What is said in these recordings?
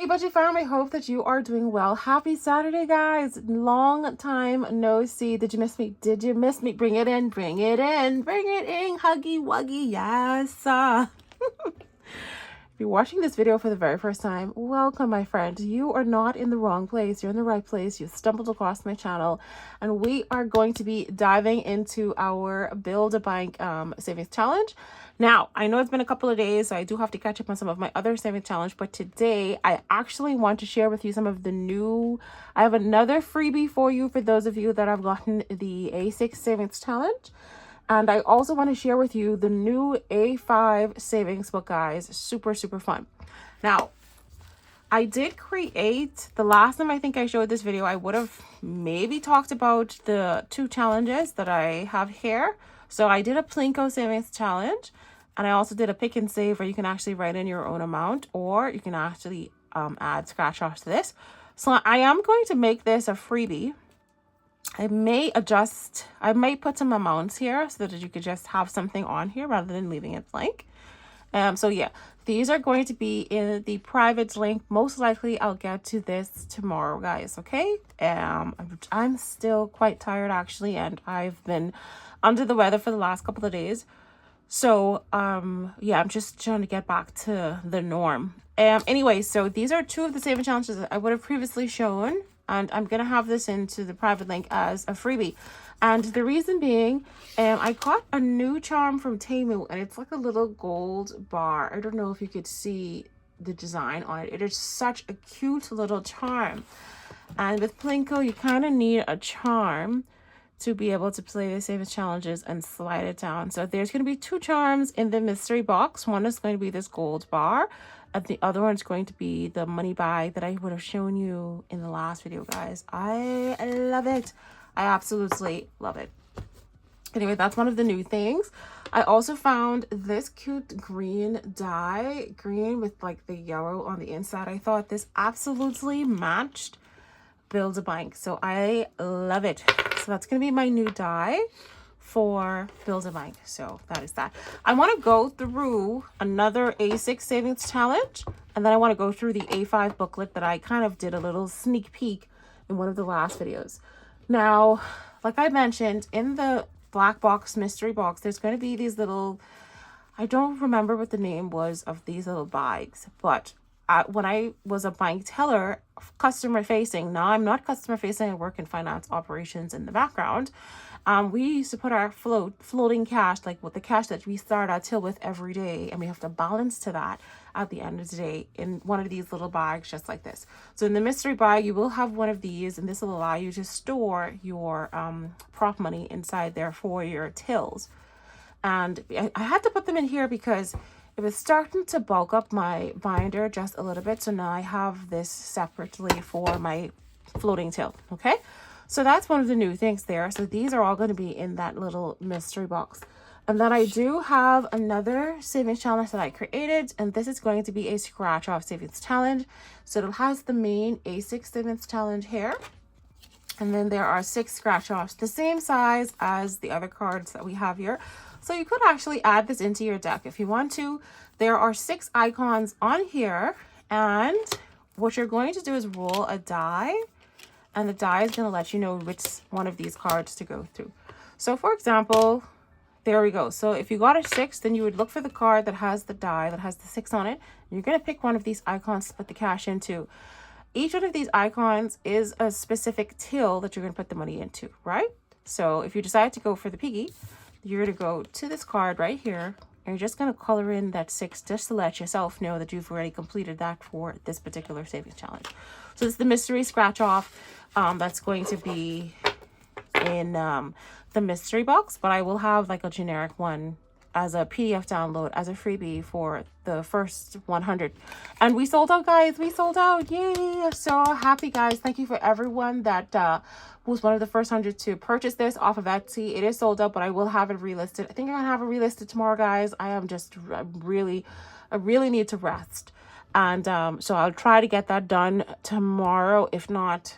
Hey, Budget Farm, I hope that you are doing well. Happy Saturday, guys. Long time no see. Did you miss me? Did you miss me? Bring it in, bring it in, bring it in. Huggy wuggy, yes. If you're watching this video for the very first time, welcome, my friend. You are not in the wrong place. You're in the right place. You stumbled across my channel, and we are going to be diving into our Build a Bank savings challenge. Now, I know it's been a couple of days, so I do have to catch up on some of my other savings challenge, but today I actually want to share with you some of the new. I have another freebie for you for those of you that have gotten the A6 savings challenge. And I also want to share with you the new A5 savings book, guys. Super, super fun. Now, I did create, the last time I think I showed this video, I would have maybe talked about the two challenges that I have here. So I did a Plinko savings challenge, and I also did a pick and save where you can actually write in your own amount, or you can actually add scratch offs to this. So I am going to make this a freebie. I may put some amounts here so that you could just have something on here rather than leaving it blank. So yeah, these are going to be in the private link. Most likely I'll get to this tomorrow, guys. Okay. I'm still quite tired actually, and I've been under the weather for the last couple of days. So yeah, I'm just trying to get back to the norm. Anyway, so these are two of the saving challenges that I would have previously shown. And I'm going to have this into the private link as a freebie. And the reason being, I got a new charm from Temu, and it's like a little gold bar. I don't know if you could see the design on it. It is such a cute little charm. And with Plinko, you kind of need a charm to be able to play the savings challenges and slide it down. So there's going to be two charms in the mystery box. One is going to be this gold bar, and the other one's going to be the money bag that I would have shown you in the last video, guys. I love it. I absolutely love it. Anyway, that's one of the new things. I also found this cute green die, green with like the yellow on the inside. I thought this absolutely matched Build a Bank, so I love it. So that's going to be my new die for Build a Bank. So that is that. I want to go through another A6 savings challenge, and then I want to go through the A5 booklet that I kind of did a little sneak peek in one of the last videos. Now, like I mentioned, in the black box mystery box, there's going to be these little, I don't remember what the name was of these little bags, but when I was a bank teller, customer facing, now I'm not customer facing, I work in finance operations in the background. We used to put our floating cash, like with the cash that we start our till with every day, and we have to balance to that at the end of the day in one of these little bags just like this. So in the mystery bag, you will have one of these, and this will allow you to store your prop money inside there for your tills. And I had to put them in here because it was starting to bulk up my binder just a little bit. So now I have this separately for my floating till. Okay. So that's one of the new things there. So these are all going to be in that little mystery box. And then I do have another savings challenge that I created. And this is going to be a scratch off savings challenge. So it has the main A6 savings challenge here. And then there are 6 scratch offs, the same size as the other cards that we have here. So you could actually add this into your deck if you want to. There are 6 icons on here. And what you're going to do is roll a die. And the die is going to let you know which one of these cards to go through. So for example, there we go. So if you got a 6, then you would look for the card that has the die, that has the 6 on it. And you're going to pick one of these icons to put the cash into. Each one of these icons is a specific till that you're going to put the money into, right? So if you decide to go for the piggy, you're going to go to this card right here, and you're just going to color in that 6 just to let yourself know that you've already completed that for this particular savings challenge. So this is the mystery scratch off that's going to be in the mystery box, but I will have like a generic one as a PDF download as a freebie for the first 100. And we sold out, guys. We sold out. Yay. So happy, guys. Thank you for everyone that was one of the first 100 to purchase this off of Etsy. It is sold out, but I will have it relisted. I think I'm gonna have it relisted tomorrow, guys. I really need to rest. And so I'll try to get that done tomorrow, if not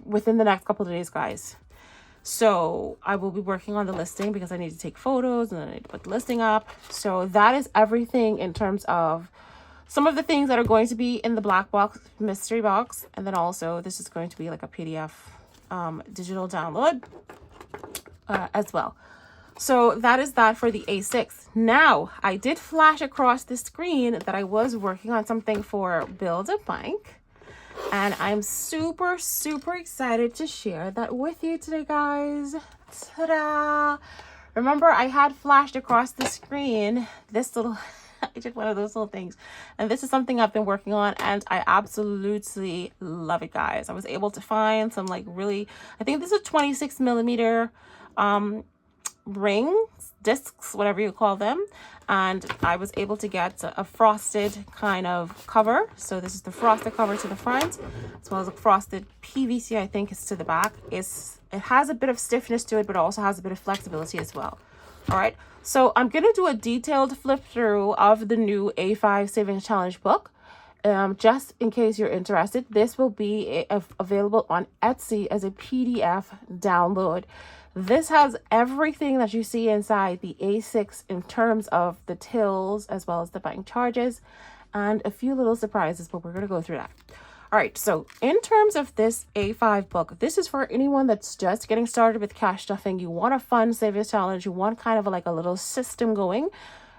within the next couple of days, guys. So I will be working on the listing because I need to take photos and then I need to put the listing up. So that is everything in terms of some of the things that are going to be in the black box mystery box, and then also this is going to be like a PDF digital download as well. So that is that for the A6. Now, I did flash across the screen that I was working on something for Build a Bank. And I'm super, super excited to share that with you today, guys. Ta-da! Remember, I had flashed across the screen this little... I did one of those little things. And this is something I've been working on, and I absolutely love it, guys. I was able to find some like really... I think this is 26 millimeter... rings, discs, whatever you call them, and I was able to get a frosted kind of cover. So this is the frosted cover to the front, as well as a frosted PVC, I think, is to the back. It has a bit of stiffness to it, but it also has a bit of flexibility as well. All right, so I'm gonna do a detailed flip through of the new A5 Savings Challenge book. Just in case you're interested, this will be available on Etsy as a PDF download. This has everything that you see inside the A6 in terms of the tills as well as the bank charges and a few little surprises, but we're going to go through that. All right, so in terms of this A5 book, this is for anyone that's just getting started with cash stuffing. You want a fun savings challenge, you want kind of like a little system going,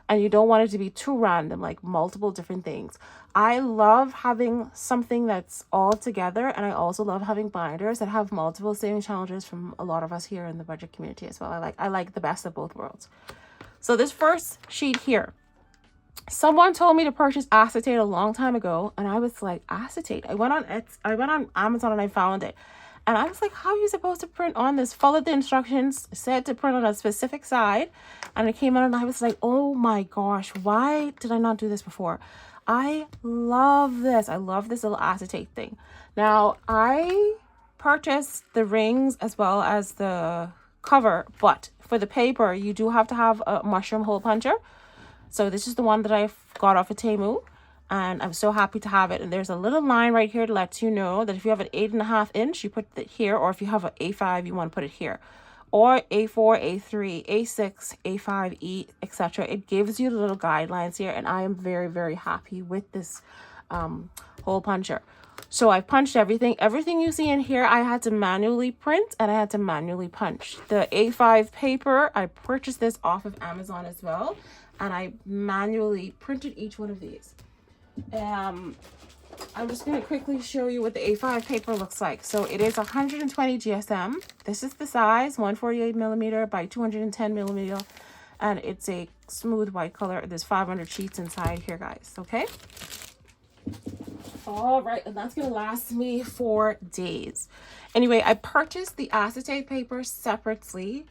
and you don't want it to be too random, like multiple different things. I love having something that's all together, and I also love having binders that have multiple saving challenges from a lot of us here in the budget community as well. I like the best of both worlds. So this first sheet here, someone told me to purchase acetate a long time ago, and I was like, acetate? I went on Amazon and I found it. And I was like, how are you supposed to print on this? Followed the instructions, said to print on a specific side. And it came out and I was like, oh my gosh, why did I not do this before? I love this. I love this little acetate thing. Now, I purchased the rings as well as the cover, but for the paper, you do have to have a mushroom hole puncher. So this is the one that I got off of Temu. And I'm so happy to have it. And there's a little line right here to let you know that if you have an 8.5 inch, you put it here, or if you have an A5, you want to put it here, or A4, A3, A6, A5E, etc. It gives you the little guidelines here, and I am very, very happy with this hole puncher. So I punched everything. Everything you see in here, I had to manually print and I had to manually punch. The A5 paper, I purchased this off of Amazon as well, and I manually printed each one of these. I'm just going to quickly show you what the A5 paper looks like. So it is 120 GSM. This is the size, 148 millimeter by 210 millimeter, and it's a smooth white color. There's 500 sheets inside here, guys. Okay. All right, and that's going to last me 4 days. Anyway, I purchased the acetate paper separately.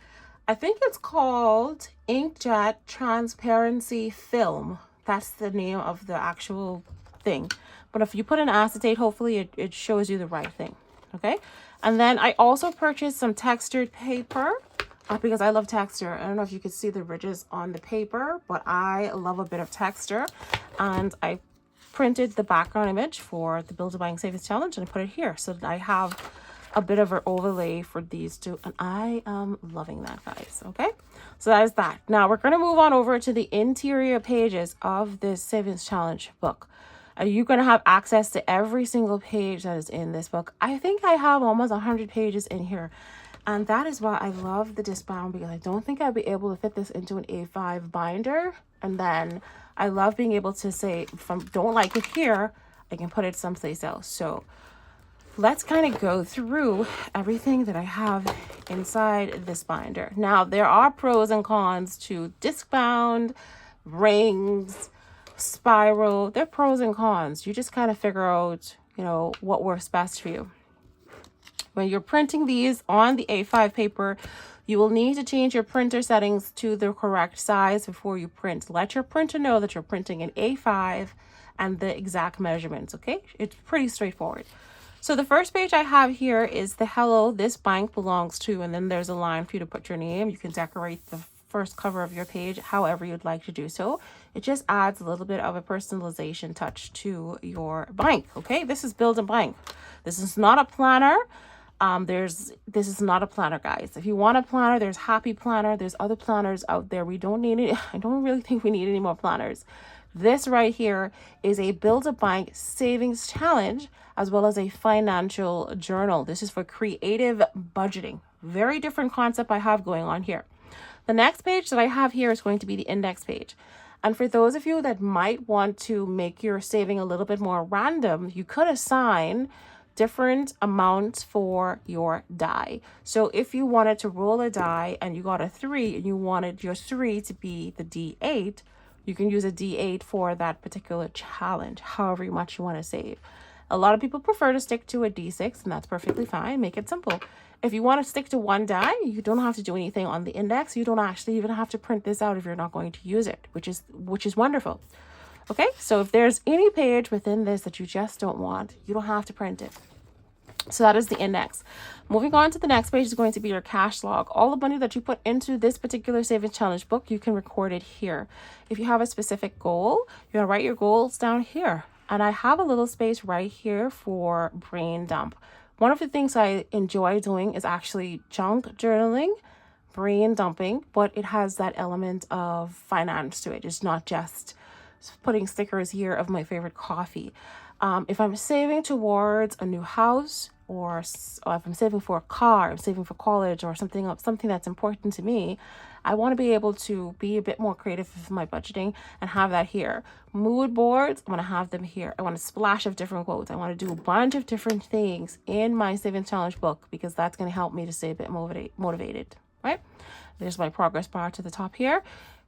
I think it's called Inkjet Transparency Film. That's the name of the actual thing. But if you put an acetate, hopefully it shows you the right thing. Okay. And then I also purchased some textured paper because I love texture. I don't know if you can see the ridges on the paper, but I love a bit of texture. And I printed the background image for the Build a Bank Savings Challenge and I put it here so that I have a bit of an overlay for these two, and I am loving that, guys. Okay, so that is that. Now we're going to move on over to the interior pages of this Savings Challenge book. You're going to have access to every single page that is in this book. I think I have almost 100 pages in here, and that is why I love the disc bound, because I don't think I'd be able to fit this into an A5 binder. And then I love being able to say, if I don't like it here, I can put it someplace else. So let's kind of go through everything that I have inside this binder. Now, there are pros and cons to disc bound, rings, spiral. There are pros and cons. You just kind of figure out, you know, what works best for you. When you're printing these on the A5 paper, you will need to change your printer settings to the correct size before you print. Let your printer know that you're printing an A5 and the exact measurements, okay? It's pretty straightforward. So the first page I have here is the hello, this bank belongs to, and then there's a line for you to put your name. You can decorate the first cover of your page however you'd like to do so. It just adds a little bit of a personalization touch to your bank, okay? This is Build a Bank. This is not a planner. This is not a planner, guys. If you want a planner, there's Happy Planner. There's other planners out there. We don't need it. I don't really think we need any more planners. This right here is a Build a Bank savings challenge as well as a financial journal. This is for creative budgeting. Very different concept I have going on here. The next page that I have here is going to be the index page. And for those of you that might want to make your saving a little bit more random, you could assign different amounts for your die. So if you wanted to roll a die and you got a 3 and you wanted your 3 to be the D8, you can use a D8 for that particular challenge, however much you want to save. A lot of people prefer to stick to a D6, and that's perfectly fine. Make it simple. If you want to stick to one die, you don't have to do anything on the index. You don't actually even have to print this out if you're not going to use it, which is wonderful. Okay, so if there's any page within this that you just don't want, you don't have to print it. So that is the index. Moving on to the next page is going to be your cash log. All the money that you put into this particular savings challenge book, you can record it here. If you have a specific goal, you're gonna write your goals down here. And I have a little space right here for brain dump. One of the things I enjoy doing is actually junk journaling, brain dumping, but it has that element of finance to it. It's not just putting stickers here of my favorite coffee. If I'm saving towards a new house, or if I'm saving for a car, I'm saving for college or something that's important to me, I want to be able to be a bit more creative with my budgeting and have that here. Mood boards, I want to have them here. I want a splash of different quotes. I want to do a bunch of different things in my savings challenge book because that's going to help me to stay a bit motivated, right? There's my progress bar to the top here.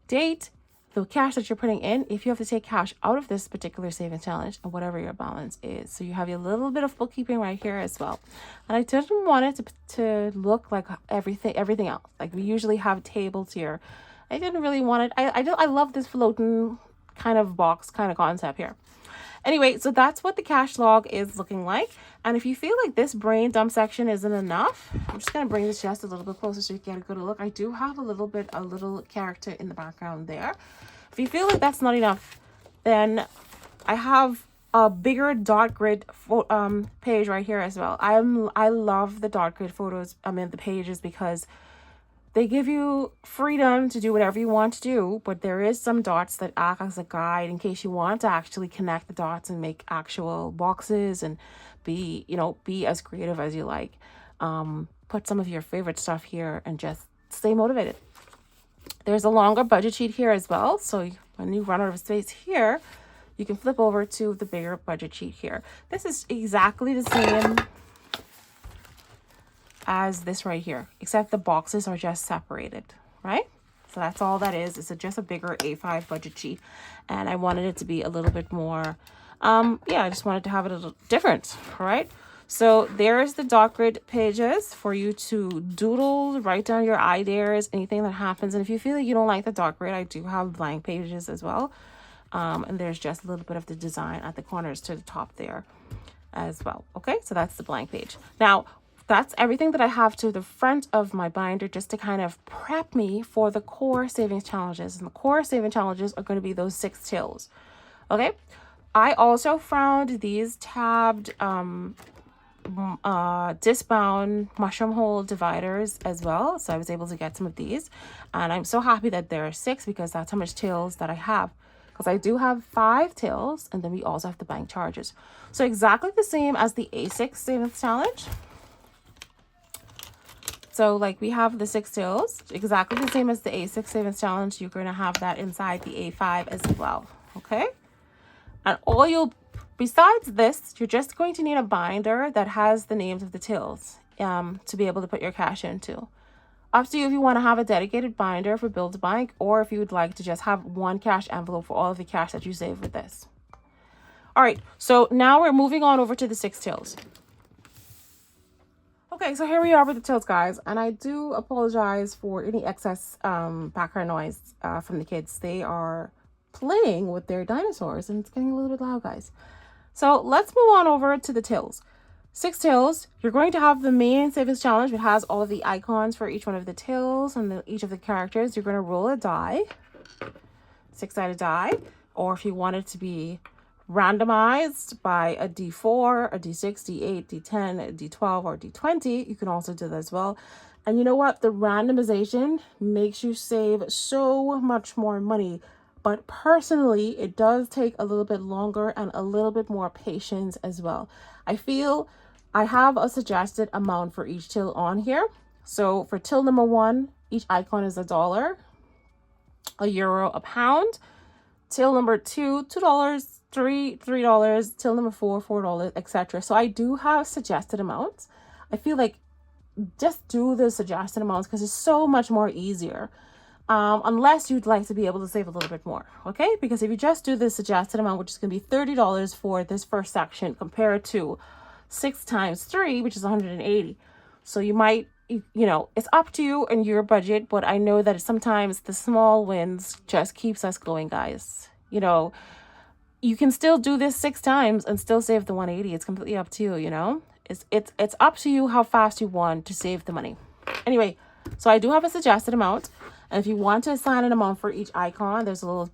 Date, the cash that you're putting in, if you have to take cash out of this particular savings challenge and whatever your balance is. So you have your little bit of bookkeeping right here as well. And I didn't want it to look like everything else. Like we usually have tables here. I didn't really want it. I love this floating kind of box kind of concept here. Anyway, so that's what the cash log is looking like. And if you feel like this brain dump section isn't enough, I'm just going to bring this just a little bit closer so you get a good look. I do have a little character in the background there. If you feel like that's not enough, then I have a bigger dot grid page right here as well. I love the dot grid photos, the pages, because they give you freedom to do whatever you want to do, but there is some dots that act as a guide in case you want to actually connect the dots and make actual boxes and be as creative as you like. Put some of your favorite stuff here and just stay motivated. There's a longer budget sheet here as well. So when you run out of space here, you can flip over to the bigger budget sheet here. This is exactly the same as this right here, except the boxes are just separated, right? So that's all that is. It's just a bigger A5 budget sheet. And I wanted it to be a little bit more, I just wanted to have it a little different, all right? So there's the dot grid pages for you to doodle, write down your ideas, anything that happens. And if you feel like you don't like the dot grid, I do have blank pages as well. And there's just a little bit of the design at the corners to the top there as well. Okay, so that's the blank page. Now, that's everything that I have to the front of my binder just to kind of prep me for the core savings challenges. And the core saving challenges are going to be those 6 tills. Okay, I also found these tabbed discbound mushroom hole dividers as well, so I was able to get some of these, and I'm so happy that there are 6 because that's how much tills that I have, because I do have 5 tills, and then we also have the bank charges. So exactly the same as the A6 savings challenge. So like we have the 6 tills, exactly the same as the A6 savings challenge. You're going to have that inside the A5 as well. Okay, and besides this, you're just going to need a binder that has the names of the tills to be able to put your cash into. Up to you if you want to have a dedicated binder for Build a Bank, or if you would like to just have one cash envelope for all of the cash that you save with this. All right, so now we're moving on over to the 6 tills. Okay, so here we are with the tills, guys, and I do apologize for any excess background noise from the kids. They are playing with their dinosaurs, and it's getting a little bit loud, guys. So let's move on over to the tills. 6 tills. You're going to have the main savings challenge, which has all of the icons for each one of the tills and each of the characters. You're going to roll a die, 6-sided die, or if you want it to be randomized by a D4, a D6, D8, D10, D12, or D20, you can also do that as well. And you know what? The randomization makes you save so much more money But personally, it does take a little bit longer and a little bit more patience as well. I feel I have a suggested amount for each till on here. So for till number 1, each icon is $1, €1, a pound. Till number 2, $2, $3, till number 4, $4, etc. So I do have suggested amounts. I feel like just do the suggested amounts because it's so much more easier. Unless you'd like to be able to save a little bit more, okay? Because if you just do the suggested amount, which is going to be $30 for this first section, compared to 6 times 3, which is 180. So you might, it's up to you and your budget, but I know that sometimes the small wins just keeps us going, guys. You can still do this 6 times and still save the 180. It's completely up to you, It's up to you how fast you want to save the money. Anyway, so I do have a suggested amount. And if you want to assign an amount for each icon, there's a little,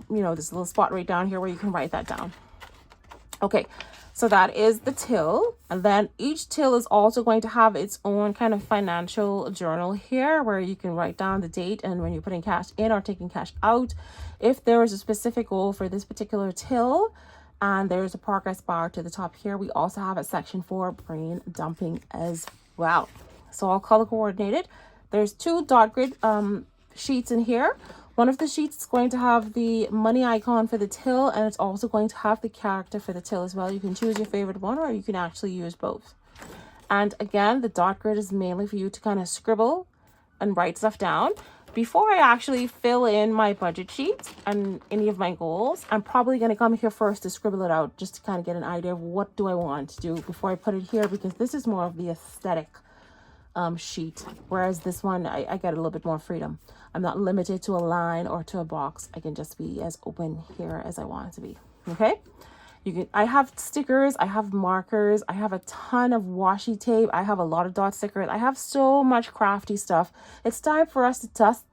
there's a little spot right down here where you can write that down. Okay, so that is the till. And then each till is also going to have its own kind of financial journal here where you can write down the date and when you're putting cash in or taking cash out. If there is a specific goal for this particular till, and there's a progress bar to the top here, we also have a section for brain dumping as well. So all color coordinated. There's 2 dot grid sheets in here. One of the sheets is going to have the money icon for the till, and it's also going to have the character for the till as well. You can choose your favorite one, or you can actually use both. And again, the dot grid is mainly for you to kind of scribble and write stuff down. Before I actually fill in my budget sheet and any of my goals, I'm probably going to come here first to scribble it out just to kind of get an idea of what do I want to do before I put it here, because this is more of the aesthetic sheet, whereas this one I get a little bit more freedom. I'm not limited to a line or to a box. I can just be as open here as I want it to be. Okay, I have stickers, I have markers, I have a ton of washi tape, I have a lot of dot stickers, I have so much crafty stuff. It's time for us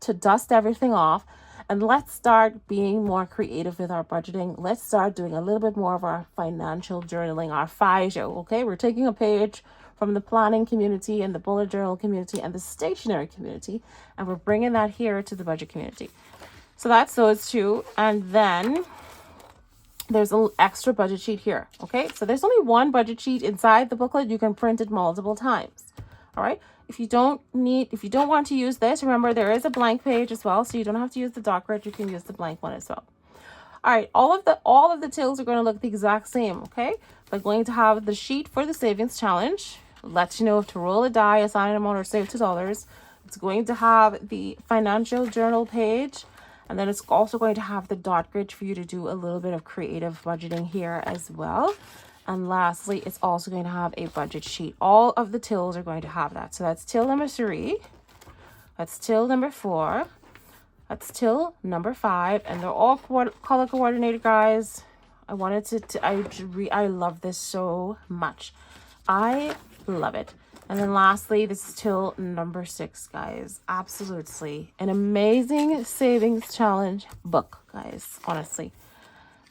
to dust everything off, and let's start being more creative with our budgeting. Let's start doing a little bit more of our financial journaling, our FIJO. Okay, we're taking a page from the planning community and the bullet journal community and the stationery community, and we're bringing that here to the budget community. So that's those 2. And then there's a little extra budget sheet here. Okay, so there's only one budget sheet inside the booklet. You can print it multiple times. All right, if you don't want to use this, remember there is a blank page as well, so you don't have to use the dot grid. You can use the blank one as well. All right, all of the tills are going to look the exact same. Okay, we're going to have the sheet for the savings challenge. Lets you know if to roll a die, assign an amount, or save $2. It's going to have the financial journal page, and then it's also going to have the dot grid for you to do a little bit of creative budgeting here as well. And lastly, it's also going to have a budget sheet. All of the tills are going to have that. So that's till number 3, that's till number 4, that's till number 5, and they're all color coordinated, guys. I love this so much. I love it. And then lastly, this is till number 6, guys. Absolutely an amazing savings challenge book, guys. Honestly,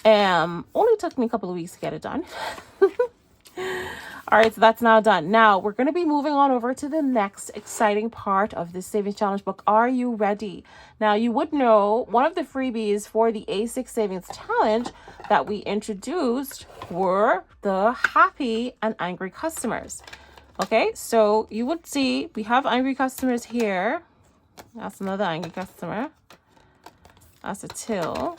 only took me a couple of weeks to get it done. All right, so that's now done. Now we're going to be moving on over to the next exciting part of this savings challenge book. Are you ready? Now, you would know one of the freebies for the A6 savings challenge that we introduced were the happy and angry customers. Okay, so you would see we have angry customers here. That's another angry customer. That's a till.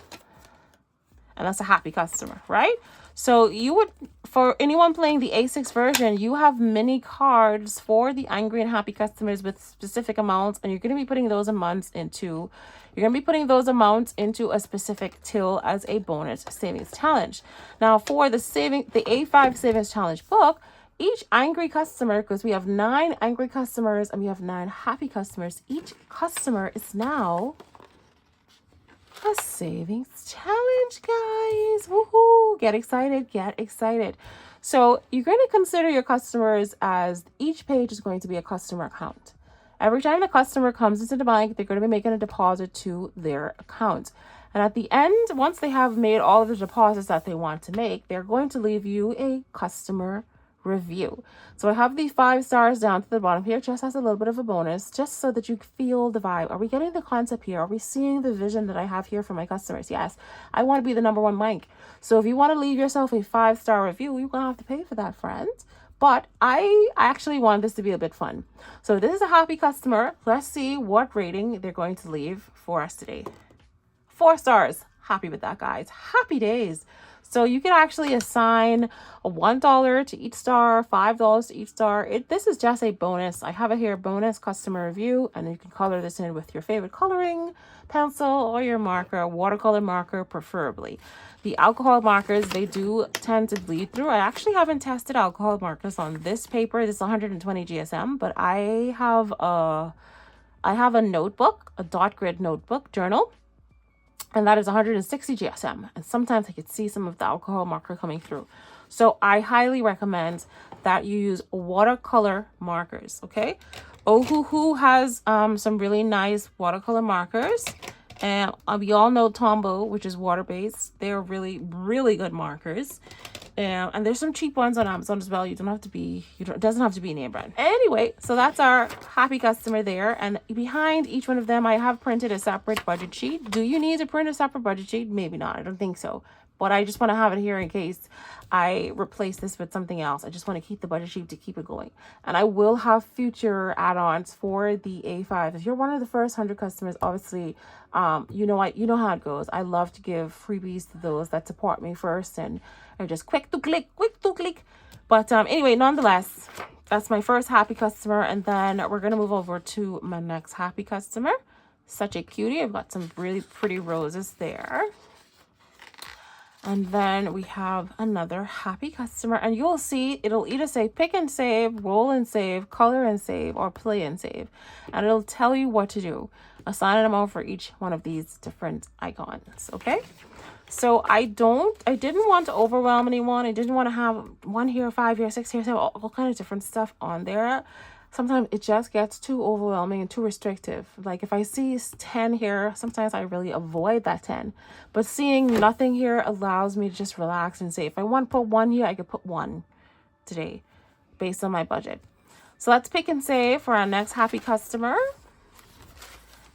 And that's a happy customer, right? So you would, for anyone playing the A6 version, you have mini cards for the angry and happy customers with specific amounts, and you're going to be putting those amounts into a specific till as a bonus savings challenge. Now for the A5 savings challenge book, each angry customer, because we have 9 angry customers and we have 9 happy customers, each customer is now a savings challenge, guys. Woohoo! Get excited, get excited. So you're going to consider your customers as each page is going to be a customer account. Every time the customer comes into the bank, they're going to be making a deposit to their account. And at the end, once they have made all of the deposits that they want to make, they're going to leave you a customer review. So I have the 5 stars down to the bottom here, just as a little bit of a bonus, just so that you feel the vibe. Are we getting the concept here? Are we seeing the vision that I have here for my customers? Yes, I want to be the #1 link. So if you want to leave yourself a 5-star review, you're going to have to pay for that, friend. But I actually want this to be a bit fun. So this is a happy customer. Let's see what rating they're going to leave for us today. 4 stars. Happy with that, guys. Happy days. So you can actually assign a $1 to each star, $5 to each star. This is just a bonus. I have it here, bonus customer review, and you can color this in with your favorite coloring pencil or your marker, watercolor marker preferably. The alcohol markers, they do tend to bleed through. I actually haven't tested alcohol markers on this paper. This is 120 GSM, but I have a notebook, a dot grid notebook journal, and that is 160 GSM. And sometimes I could see some of the alcohol marker coming through. So I highly recommend that you use watercolor markers, okay? Ohuhu has some really nice watercolor markers. And we all know Tombow, which is water-based. They're really, really good markers. And there's some cheap ones on Amazon as well. It doesn't have to be name brand. Anyway, so that's our happy customer there. And behind each one of them, I have printed a separate budget sheet. Do you need to print a separate budget sheet? Maybe not. I don't think so. But I just want to have it here in case I replace this with something else. I just want to keep the budget sheet to keep it going. And I will have future add-ons for the A5. If you're one of the first 100 customers, obviously, you know how it goes. I love to give freebies to those that support me first and are just quick to click. But anyway, nonetheless, that's my first happy customer. And then we're going to move over to my next happy customer. Such a cutie. I've got some really pretty roses there. And then we have another happy customer, and you'll see it'll either say pick and save, roll and save, color and save, or play and save. And it'll tell you what to do. Assign them all for each one of these different icons, okay? So I didn't want to overwhelm anyone. I didn't want to have 1 here, 5 here, 6 here, 7, all kind of different stuff on there. Sometimes it just gets too overwhelming and too restrictive. Like if I see 10 here, sometimes I really avoid that 10. But seeing nothing here allows me to just relax and say, if I want to put 1 here, I could put 1 today based on my budget. So let's pick and save for our next happy customer.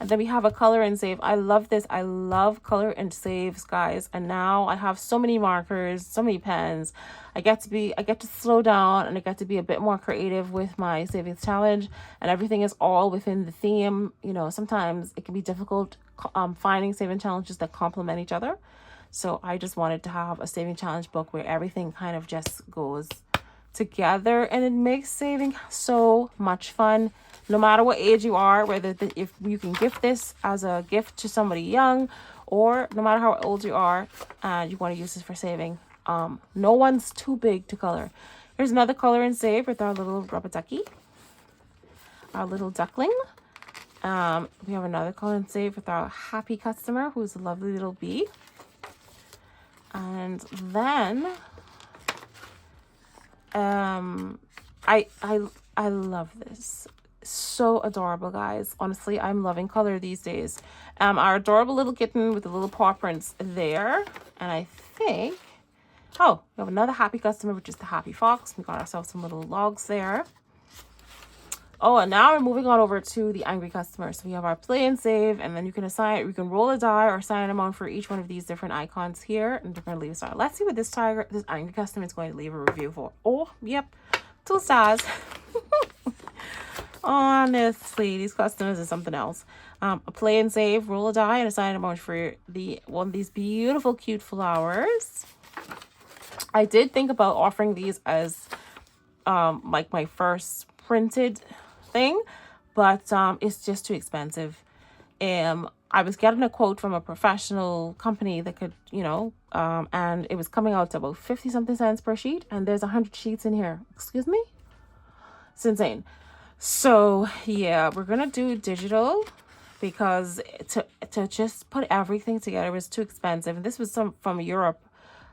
And then we have a color and save. I love this. I love color and saves, guys. And now I have so many markers, so many pens. I get to slow down and I get to be a bit more creative with my savings challenge, and everything is all within the theme. You know, sometimes it can be difficult finding saving challenges that complement each other. So I just wanted to have a saving challenge book where everything kind of just goes together, and it makes saving so much fun. No matter what age you are, if you can gift this as a gift to somebody young, or no matter how old you are and you want to use this for saving, no one's too big to color. Here's another color and save with our little rubber ducky, our little duckling. We have another color and save with our happy customer, who's a lovely little bee. And then I love this. So adorable, guys. Honestly, I'm loving color these days. Our adorable little kitten with the little paw prints there. And I think, oh, we have another happy customer, which is the happy fox. We got ourselves some little logs there. Oh, and now we're moving on over to the angry customer. So we have our play and save, and then you can roll a die or assign an amount for each one of these different icons here. And we're going to leave a star. Let's see what this angry customer is going to leave a review for. Oh, yep. 2 stars. Honestly, these customers are something else. A play and save, roll a die, and assign an amount for one of these beautiful, cute flowers. I did think about offering these as like my first printed thing, but it's just too expensive. I was getting a quote from a professional company that could, and it was coming out to about 50 something cents per sheet, and there's 100 sheets in here. Excuse me? It's insane. So yeah, we're gonna do digital because to just put everything together was too expensive. And this was from Europe.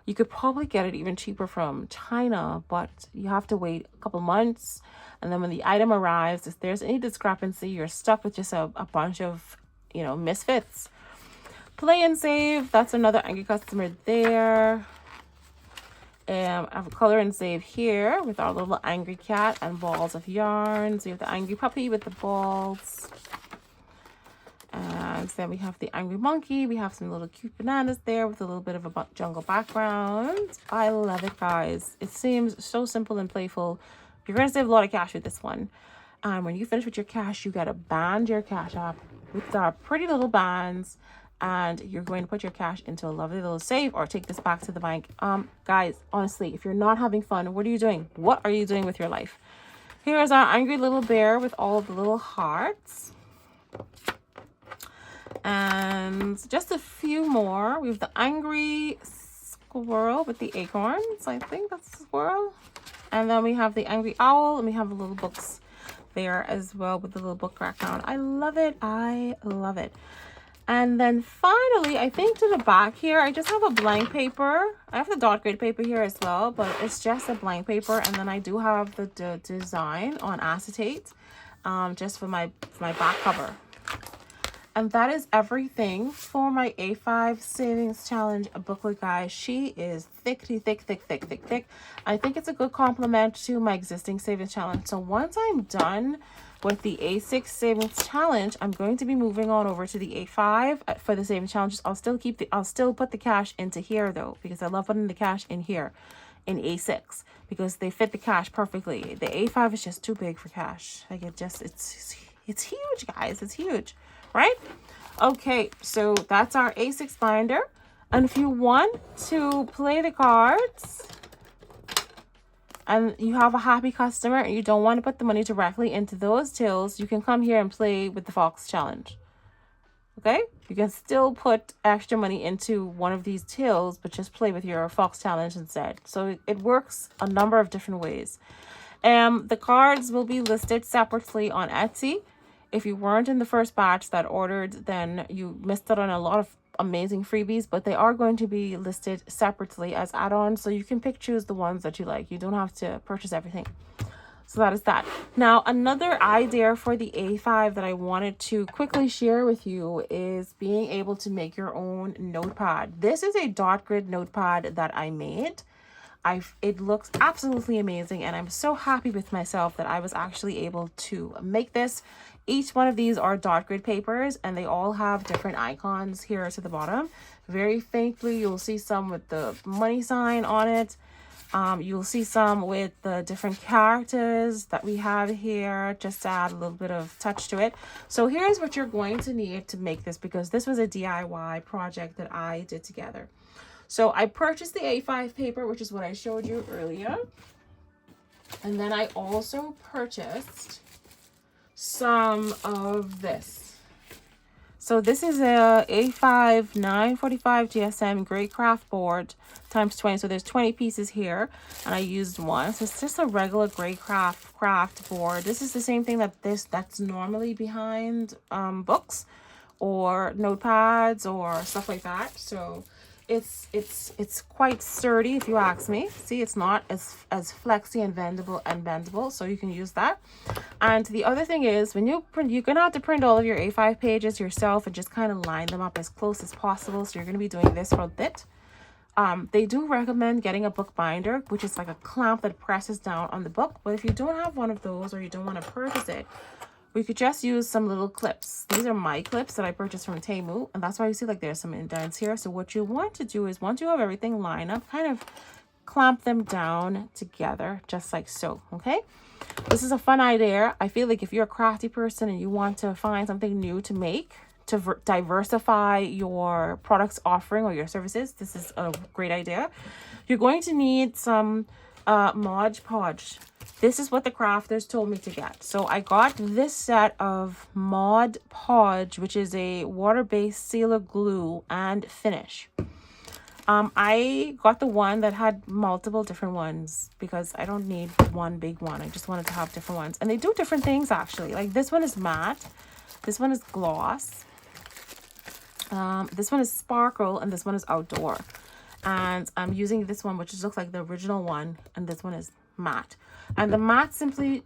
You could probably get it even cheaper from China, but you have to wait a couple months. And then when the item arrives, if there's any discrepancy, you're stuck with just a bunch of, misfits. Play and save, that's another angry customer there. I have a color and save here with our little angry cat and balls of yarn. So you have the angry puppy with the balls. And then we have the angry monkey. We have some little cute bananas there with a little bit of a jungle background. I love it, guys. It seems so simple and playful. You're going to save a lot of cash with this one. And when you finish with your cash, you got to band your cash up with our pretty little bands. And you're going to put your cash into a lovely little safe or take this back to the bank. Guys, honestly, if you're not having fun, what are you doing? What are you doing with your life? Here's our angry little bear with all of the little hearts. And just a few more. We have the angry squirrel with the acorns. I think that's a squirrel. And then we have the angry owl, and we have the little books there as well with the little book background. I love it. I love it. And then finally, I think to the back here, I just have a blank paper. I have the dot grid paper here as well, but it's just a blank paper. And then I do have the design on acetate, just for my back cover. And that is everything for my A5 Savings Challenge booklet, guys. She is thickety, thick. I think it's a good complement to my existing Savings Challenge. So once I'm done with the A6 Savings Challenge, I'm going to be moving on over to the A5 for the Savings Challenges. I'll still put the cash into here though, because I love putting the cash in here in A6 because they fit the cash perfectly. The A5 is just too big for cash. Like it's huge, guys. It's huge. Right? Okay, so that's our A6 binder. And if you want to play the cards and you have a happy customer and you don't want to put the money directly into those tills, you can come here and play with the Fox Challenge. Okay? You can still put extra money into one of these tills, but just play with your Fox Challenge instead. So it works a number of different ways. The cards will be listed separately on Etsy. If you weren't in the first batch that ordered, then you missed out on a lot of amazing freebies, but they are going to be listed separately as add-ons, so you can choose the ones that you like. You don't have to purchase everything. So that is that. Now, another idea for the A5 that I wanted to quickly share with you is being able to make your own notepad. This is a dot grid notepad that I made. It looks absolutely amazing, and I'm so happy with myself that I was actually able to make this. Each one of these are dot grid papers, and they all have different icons here to the bottom. Very faintly, you'll see some with the money sign on it. You'll see some with the different characters that we have here, just to add a little bit of touch to it. So here's what you're going to need to make this, because this was a DIY project that I did together. So I purchased the A5 paper, which is what I showed you earlier. And then I also purchased some of this. So this is a A5 945 GSM gray craft board times 20. So there's 20 pieces here, and I used one. So it's just a regular gray craft board. This is the same thing that's normally behind books or notepads or stuff like that. So it's quite sturdy, if you ask me. See, it's not as flexy and bendable, so you can use that. And the other thing is, when you print, you're gonna have to print all of your A5 pages yourself and just kind of line them up as close as possible. So you're gonna be doing this for a bit. They do recommend getting a book binder, which is like a clamp that presses down on the book. But if you don't have one of those, or you don't want to purchase it, we could just use some little clips. These are my clips that I purchased from Temu, and that's why you see like there's some indents here. So what you want to do is, once you have everything lined up, kind of clamp them down together, just like so. Okay, this is a fun idea. I feel like if you're a crafty person and you want to find something new to make, to diversify your products offering or your services, this is a great idea. You're going to need some Mod Podge. This is what the crafters told me to get. So I got this set of Mod Podge, which is a water-based sealer glue and finish. I got the one that had multiple different ones because I don't need one big one. I just wanted to have different ones. And they do different things, actually. Like this one is matte. This one is gloss. This one is sparkle, and this one is outdoor. And I'm using this one, which looks like the original one, and this one is matte. And the matte simply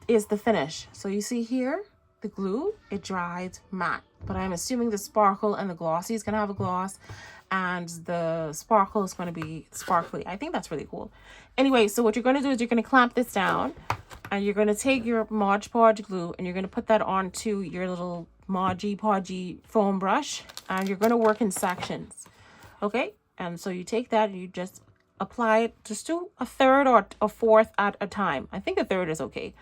is the finish. So you see here, the glue, it dried matte. But I'm assuming the sparkle and the glossy is going to have a gloss. and the sparkle is going to be sparkly. I think that's really cool. Anyway, so what you're going to do is you're going to clamp this down, and you're going to take your Mod Podge glue and you're going to put that onto your little Modgy Podgy foam brush, and you're going to work in sections. Okay, and so you take that and you just apply it. Just do a third or a fourth at a time. I think a third is okay.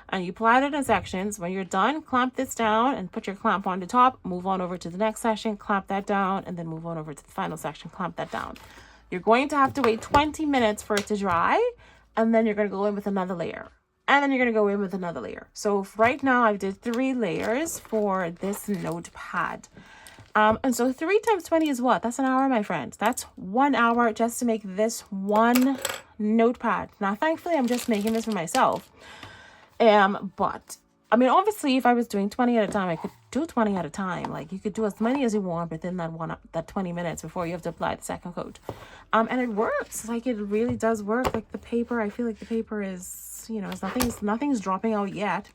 And you apply it in sections. When you're done, clamp this down and put your clamp on the top. Move on over to the next section, clamp that down, and then move on over to the final section, clamp that down. You're going to have to wait 20 minutes for it to dry, and then you're going to go in with another layer. And then you're going to go in with another layer. So right now I did 3 layers for this notepad. And so 3 times 20 is what? That's an hour, my friends. That's 1 hour just to make this one notepad. Now, thankfully, I'm just making this for myself. But I mean, obviously, if I was doing 20 at a time, I could do 20 at a time. Like, you could do as many as you want within that 20 minutes before you have to apply the second coat. And it works. Like, it really does work. Like, the paper, I feel like the paper is, you know, nothing's dropping out yet.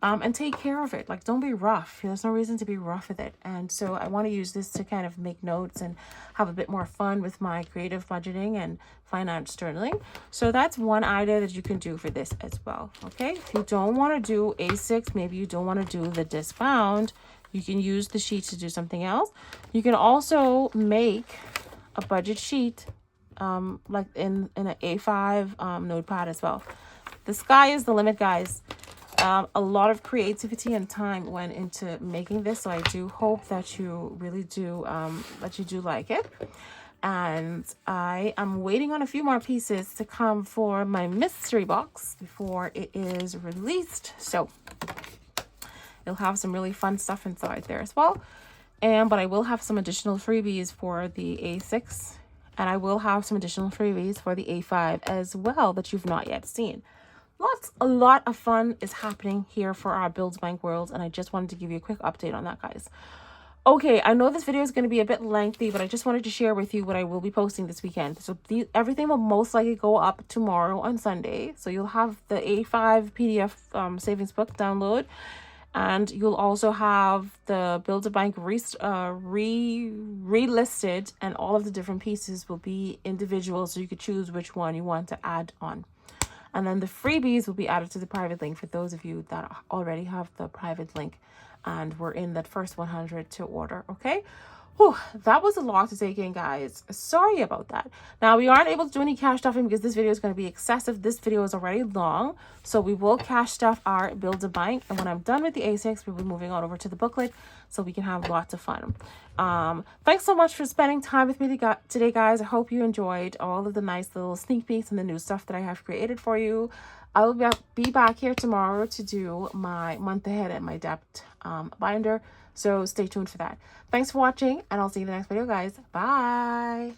And take care of it. Like, don't be rough. There's no reason to be rough with it. And so I want to use this to kind of make notes and have a bit more fun with my creative budgeting and finance journaling. So that's one idea that you can do for this as well. Okay, if you don't want to do A6, maybe you don't want to do the disc bound, you can use the sheet to do something else. You can also make a budget sheet like in an A5 notepad as well. The sky is the limit, guys. A lot of creativity and time went into making this, so I do hope that you really do like it. And I am waiting on a few more pieces to come for my mystery box before it is released, so you'll have some really fun stuff inside there as well. But I will have some additional freebies for the A6, and I will have some additional freebies for the A5 as well that you've not yet seen. A lot of fun is happening here for our Build Bank world, and I just wanted to give you a quick update on that, guys. Okay, I know this video is going to be a bit lengthy, but I just wanted to share with you what I will be posting this weekend. So everything will most likely go up tomorrow on Sunday. So you'll have the A5 PDF savings book download, and you'll also have the Build a Bank relisted, and all of the different pieces will be individual, so you could choose which one you want to add on. And then the freebies will be added to the private link for those of you that already have the private link and we're in that first 100 to order. Okay. Whew, that was a lot to take in, guys. Sorry about that. Now, we aren't able to do any cash stuffing because this video is going to be excessive. This video is already long, so we will cash stuff our Build a Bank. And when I'm done with the A6, we'll be moving on over to the booklet so we can have lots of fun. Thanks so much for spending time with me today, guys. I hope you enjoyed all of the nice little sneak peeks and the new stuff that I have created for you. I will be back here tomorrow to do my month ahead and my debt binder. So stay tuned for that. Thanks for watching, and I'll see you in the next video, guys. Bye.